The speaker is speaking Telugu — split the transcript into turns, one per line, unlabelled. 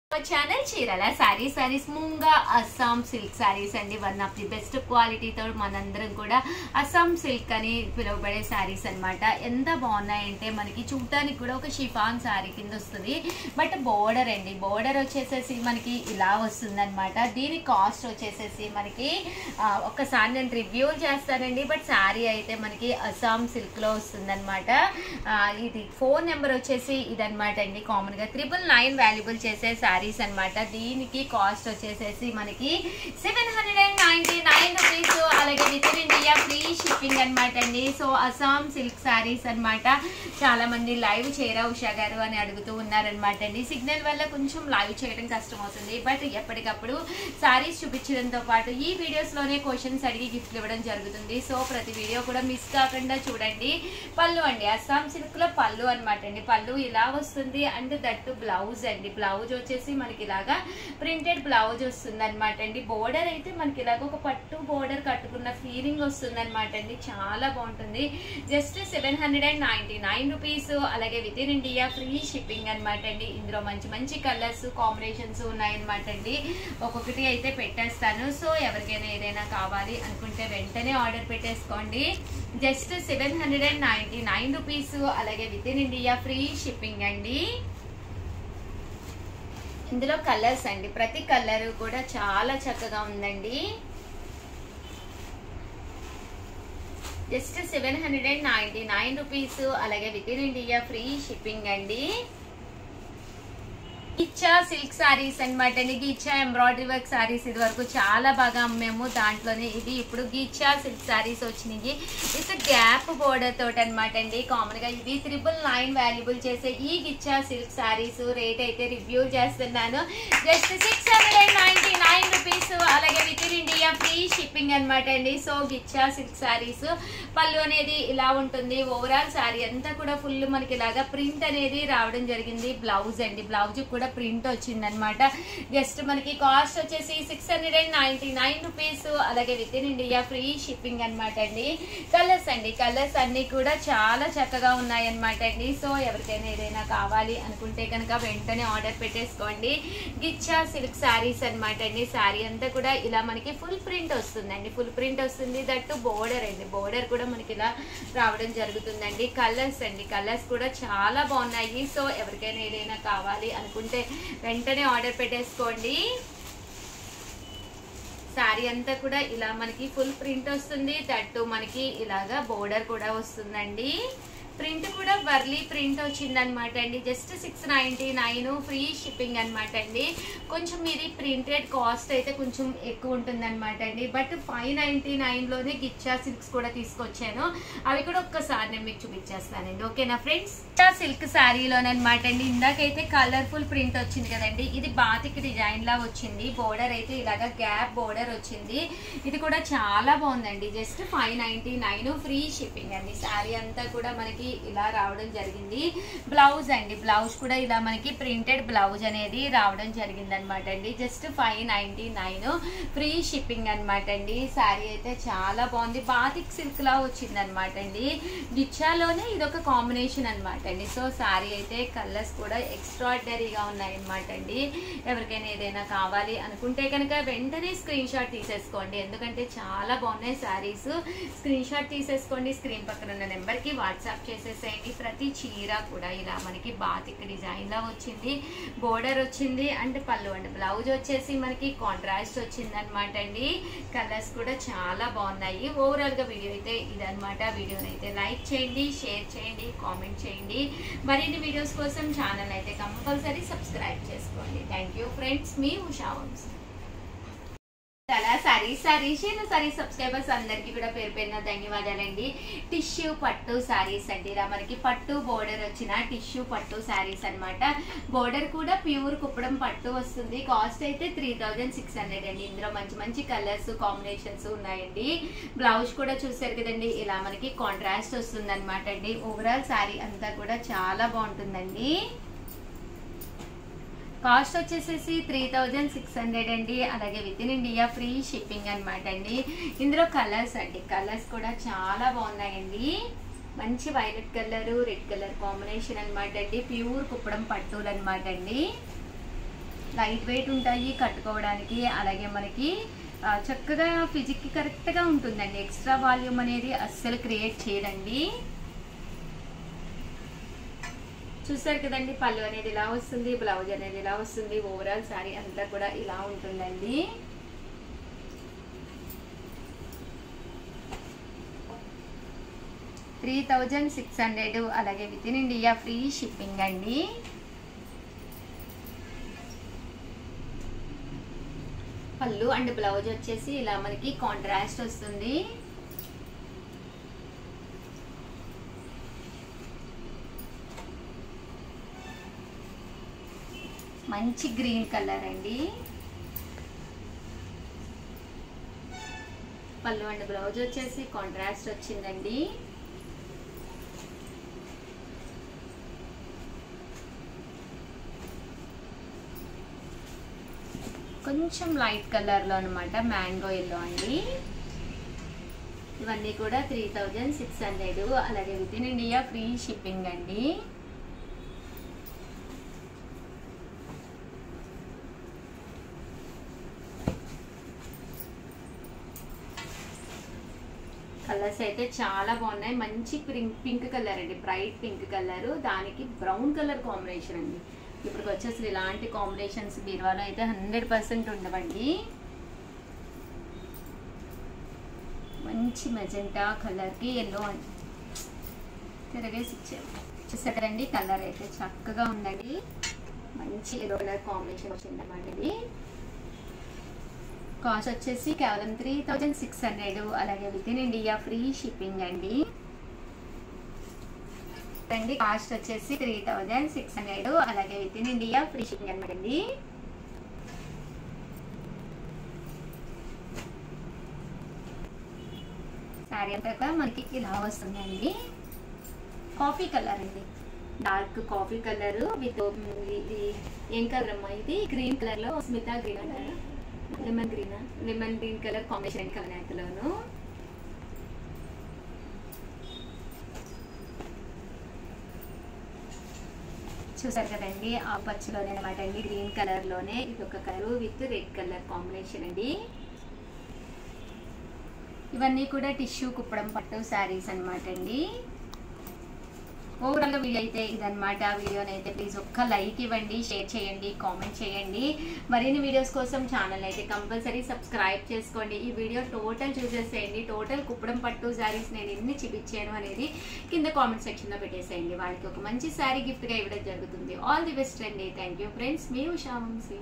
ఛానల్ చీరాల సారీస్ ముంగా అస్సాం సిల్క్ సారీస్ అండి. వన్ ఆఫ్ ది బెస్ట్ క్వాలిటీతో మనందరం కూడా అస్సాం సిల్క్ అని పిలువబడే సారీస్ అన్నమాట. ఎంత బాగున్నాయంటే మనకి చూడటానికి కూడా ఒక షిఫాన్ సారీ కింద వస్తుంది. బట్ బోర్డర్ అండి, బోర్డర్ వచ్చేసేసి మనకి ఇలా వస్తుంది అనమాట. దీని కాస్ట్ వచ్చేసేసి మనకి ఒక్కసారి నేను రివ్యూ చేస్తానండి. బట్ సారీ అయితే మనకి అస్సాం సిల్క్ లో వస్తుంది అనమాట. ఇది ఫోన్ నెంబర్ వచ్చేసి ఇదనమాట అండి. కామన్ గా 999 వాల్యుబుల్ చేసే సారీస్ అన్నమాట. దీనికి కాస్ట్ వచ్చేసేసి మనకి 799 రూపీస్. అలాగే within India free shipping అనమాట అండి. సో అస్సాం సిల్క్ సారీస్ అనమాట. చాలా మంది లైవ్ చేయరా ఉషా గారు అని అడుగుతూ ఉన్నారనమాట అండి. సిగ్నల్ వల్ల కొంచెం లైవ్ చేయడం కష్టం అవుతుంది. బట్ ఎప్పటికప్పుడు సారీస్ చూపించడంతో పాటు ఈ వీడియోస్ లోనే క్వశ్చన్స్ అడిగి గిఫ్ట్లు ఇవ్వడం జరుగుతుంది. సో ప్రతి వీడియో కూడా మిస్ కాకుండా చూడండి. పళ్ళు అండి, అస్సాం సిల్క్ లో పళ్ళు అనమాట అండి. పళ్ళు ఇలా వస్తుంది. అండ్ దట్టు బ్లౌజ్ అండి. బ్లౌజ్ వచ్చేసి మనకి ఇలాగా ప్రింటెడ్ బ్లౌజ్ వస్తుంది అనమాట అండి. బోర్డర్ అయితే మనకి ఇలాగ ఒక పట్టు బోర్డర్ కట్టుకున్న ఫీలింగ్ వస్తుంది అనమాట అండి. చాలా బాగుంటుంది. Just 799 rupees. అలాగే within India free shipping అనమాట అండి. ఇందులో మంచి మంచి కలర్స్ కాంబినేషన్స్ ఉన్నాయన్నమాట అండి. ఒక్కొక్కటి అయితే పెట్టేస్తాను. సో ఎవరికైనా ఏదైనా కావాలి అనుకుంటే వెంటనే ఆర్డర్ పెట్టేసుకోండి. Just 799 rupees. అలాగే within India free shipping అండి. ఇందులో కలర్స్ అండి, ప్రతి కలర్ కూడా చాలా చక్కగా ఉందండి. Just 799 rupees. అలాగే within India free shipping అండి. గిచ్చా సిల్క్ సారీస్ అనమాట అండి. గిచ్చా ఎంబ్రాయిడరీ వర్క్ సారీస్ ఇది వరకు చాలా బాగా అమ్మాము. దాంట్లోనే ఇది ఇప్పుడు గిచ్చా సిల్క్ సారీస్ వచ్చినాయి. విత్ గ్యాప్ బోర్డర్ తోటి అనమాట అండి. కామన్ గా ఇది 999 వాల్యుబుల్ చేసే ఈ గిచ్చా సిల్క్ సారీస్ రేట్ అయితే రివ్యూ చేస్తున్నాను. Just 699 rupees. అలాగే within India free shipping అనమాట అండి. సో గిచ్చా సిల్క్ సారీస్ పళ్ళు అనేది ఇలా ఉంటుంది. ఓవరాల్ సారీ అంతా కూడా ఫుల్ మనకి ఇలాగా ప్రింట్ అనేది రావడం జరిగింది. బ్లౌజ్ అండి, బ్లౌజ్ కూడా ప్రింట్ వచ్చింది అనమాట. జస్ట్ మనకి కాస్ట్ వచ్చేసి 699 రూపీస్. అలాగే within India free shipping అనమాట అండి. కలర్స్ అండి, కలర్స్ అన్ని కూడా చాలా చక్కగా ఉన్నాయి అనమాట అండి. సో ఎవరికైనా ఏదైనా కావాలి అనుకుంటే కనుక వెంటనే ఆర్డర్ పెట్టేసుకోండి. గిచ్చా సిల్క్ సారీస్ అనమాట అండి. సారీ అంతా కూడా ఇలా మనకి ఫుల్ ప్రింట్ వస్తుందండి. ఫుల్ ప్రింట్ వస్తుంది. దట్టు బోర్డర్ అండి, బోర్డర్ కూడా మనకి ఇలా రావడం జరుగుతుందండి. కలర్స్ అండి, కలర్స్ కూడా చాలా బాగున్నాయి. సో ఎవరికైనా ఏదైనా కావాలి అనుకుంటే వెంటనే ఆర్డర్ పెట్టేసుకోండి. సారీ అంతా కూడా ఇలా మనకి ఫుల్ ప్రింట్ వస్తుంది. దట్టు మనకి ఇలాగా బోర్డర్ కూడా వస్తుందండి. ప్రింట్ కూడా వర్లీ ప్రింట్ వచ్చిందనమాట అండి. జస్ట్ 699 ఫ్రీ షిప్పింగ్ అనమాట అండి. కొంచెం ఇది ప్రింటెడ్ కాస్ట్ అయితే కొంచెం ఎక్కువ ఉంటుంది అనమాట అండి. బట్ 599 లోనే గిచ్చా సిల్క్స్ కూడా తీసుకొచ్చాను. అవి కూడా ఒక్కసారి నేను మీకు చూపించేస్తానండి. ఓకేనా ఫ్రెండ్స్? సిల్క్ శారీలోనమాట అండి. ఇందాకైతే కలర్ఫుల్ ప్రింట్ వచ్చింది కదండి. ఇది బాతిక్ డిజైన్ లా వచ్చింది. బోర్డర్ అయితే ఇలాగా గ్యాప్ బోర్డర్ వచ్చింది. ఇది కూడా చాలా బాగుందండి. జస్ట్ 599 ఫ్రీ షిప్పింగ్ అండి. శారీ అంతా కూడా మనకి ఇలా రావడం జరిగింది. బ్లౌజ్ అండి, బ్లౌజ్ కూడా ఇలా మనకి ప్రింటెడ్ బ్లౌజ్ అనేది రావడం జరిగింది అనమాట అండి. జస్ట్ 599 ఫ్రీ షిప్పింగ్ అనమాట అండి. శారీ అయితే చాలా బాగుంది. బాతిక్ సిల్క్ లా వచ్చింది అనమాట అండి. గిచ్చాలోనే ఇదొక కాంబినేషన్ అనమాట అండి. సో శారీ అయితే కలర్స్ కూడా ఎక్స్ట్రాడినరీగా ఉన్నాయి అనమాట అండి. ఎవరికైనా ఏదైనా కావాలి అనుకుంటే కనుక వెంటనే స్క్రీన్ షాట్ తీసేసుకోండి. ఎందుకంటే చాలా బాగున్నాయి శారీస్. స్క్రీన్ షాట్ తీసేసుకోండి. స్క్రీన్ పక్కన ఉన్న నెంబర్ కి వాట్సాప్ చేసేసేయండి. ప్రతి చీర కూడా ఇలా మనకి బాతిక్ డిజైన్ లా వచ్చింది. బోర్డర్ వచ్చింది. అండ్ పళ్ళు అండ్ బ్లౌజ్ వచ్చేసి మనకి కాంట్రాస్ట్ వచ్చింది అనమాట అండి. కలర్స్ కూడా చాలా బాగున్నాయి. ఓవరాల్ గా వీడియో అయితే ఇదనమాట. వీడియోని అయితే లైక్ చేయండి, షేర్ చేయండి, కామెంట్ చేయండి. మరిన్ని వీడియోస్ కోసం ఛానల్ అయితే కంపల్సరీ సబ్స్క్రైబ్ చేసుకోండి. Thank you friends. మీ ఉషా వంశీ. సారీ సబ్స్క్రైబర్స్ అందరికి కూడా పేరు పేరున ధన్యవాదాలండి. టిష్యూ పట్టు సారీస్ అండి. ఇలా మనకి పట్టు బోర్డర్ వచ్చిన టిష్యూ పట్టు సారీస్ అనమాట. బోర్డర్ కూడా ప్యూర్ కుప్పడం పట్టు వస్తుంది. కాస్ట్ అయితే 3600 అండి. ఇందులో మంచి మంచి కలర్స్ కాంబినేషన్స్ ఉన్నాయండి. బ్లౌజ్ కూడా చూసారు కదండి. ఇలా మనకి కాంట్రాస్ట్ వస్తుంది అనమాట అండి. ఓవరాల్ సారీ అంతా కూడా చాలా బాగుంటుందండి. కాస్ట్ వచ్చేసేసి 3600 అండి. అలాగే within India free shipping అనమాట అండి. ఇందులో కలర్స్ అండి, కలర్స్ కూడా చాలా బాగున్నాయండి. మంచి violet colour, red colour combination అనమాట అండి. ప్యూర్ కుప్పడం పట్టులు అనమాట అండి. లైట్ వెయిట్ ఉంటాయి కట్టుకోవడానికి, అలాగే మనకి చక్కగా ఫిజిక్కి కరెక్ట్గా ఉంటుందండి. ఎక్స్ట్రా వాల్యూమ్ అనేది అస్సలు క్రియేట్ చేయదండి. చూసారు కదండి, పళ్ళు అనేది ఇలా వస్తుంది, బ్లౌజ్ అనేది ఇలా వస్తుంది, ఓవరాల్ శారీ అంతా కూడా ఇలా ఉంటుందండి. $3,600 అలాగే within India free shipping అండి. పళ్ళు అండ్ బ్లౌజ్ వచ్చేసి ఇలా మనకి కాంట్రాస్ట్ వస్తుంది. మంచి గ్రీన్ కలర్ అండి. పళ్ళు అండ్ బ్లౌజ్ వచ్చేసి కాంట్రాస్ట్ వచ్చిందండి. కొంచెం లైట్ కలర్లో అనమాట, మ్యాంగో ఎల్లో అండి. ఇవన్నీ కూడా 3,600 అలాగే within India free shipping అండి. కలర్స్ అయితే చాలా బాగున్నాయి. మంచి పింక్ కలర్ అండి, బ్రైట్ పింక్ కలర్, దానికి బ్రౌన్ కలర్ కాంబినేషన్ అండి. ఇప్పుడు వచ్చేసి ఇలాంటి కాంబినేషన్స్ బీరువాలో అయితే 100% ఉండవండి. మంచి మెజెంటా కలర్కి ఎల్లో తిరగేసి ఇచ్చారు. చూసారండి, కలర్ అయితే చక్కగా ఉందండి. మంచి ఎల్లో కలర్ కాంబినేషన్ వచ్చింది అన్నమాట. ఇది కాస్ట్ వచ్చేసి కేవలం 3,600 అలాగే within India free shipping అండి. కాస్ట్ వచ్చేసి 3,600 అలాగే within India free shipping అనమాట అండి. శారీ అంతా మనకి ఇలా వస్తుందండి. కాఫీ కలర్ అండి, డార్క్ కాఫీ కలర్ విత్ ఏం కలర్ అమ్మా ఇది, గ్రీన్ కలర్ లో స్మితా గ్రీన్ అంటారా, లెమన్ గ్రీన్ కలర్ కాంబినేషన్ కలర్లోను. చూసారు కదండి, ఆ పచ్చలోనే అనమాట అండి, గ్రీన్ కలర్ లోనే ఇది ఒక colour with red colour combination అండి. ఇవన్నీ కూడా టిష్యూ కుప్పడం పట్టు శారీస్ అనమాట అండి. ఓవరాల్ వీడియో అయితే ఇదనమాట. వీడియోని అయితే ప్లీజ్ ఒక్క లైక్ ఇవ్వండి, షేర్ చేయండి, కామెంట్ చేయండి. మరిన్ని వీడియోస్ కోసం ఛానల్ అయితే కంపల్సరీ సబ్స్క్రైబ్ చేసుకోండి. ఈ వీడియో టోటల్ చూసేసేయండి. టోటల్ కుప్పడం పట్టు శారీస్ నేను ఎన్ని చూపించాను అనేది కింద కామెంట్ సెక్షన్లో పెట్టేసేయండి. వాళ్ళకి ఒక మంచి శారీ గిఫ్ట్గా ఇవ్వడం జరుగుతుంది. ఆల్ ది బెస్ట్ అండి. థ్యాంక్ యూ ఫ్రెండ్స్, మీ ఉషా వంశీ.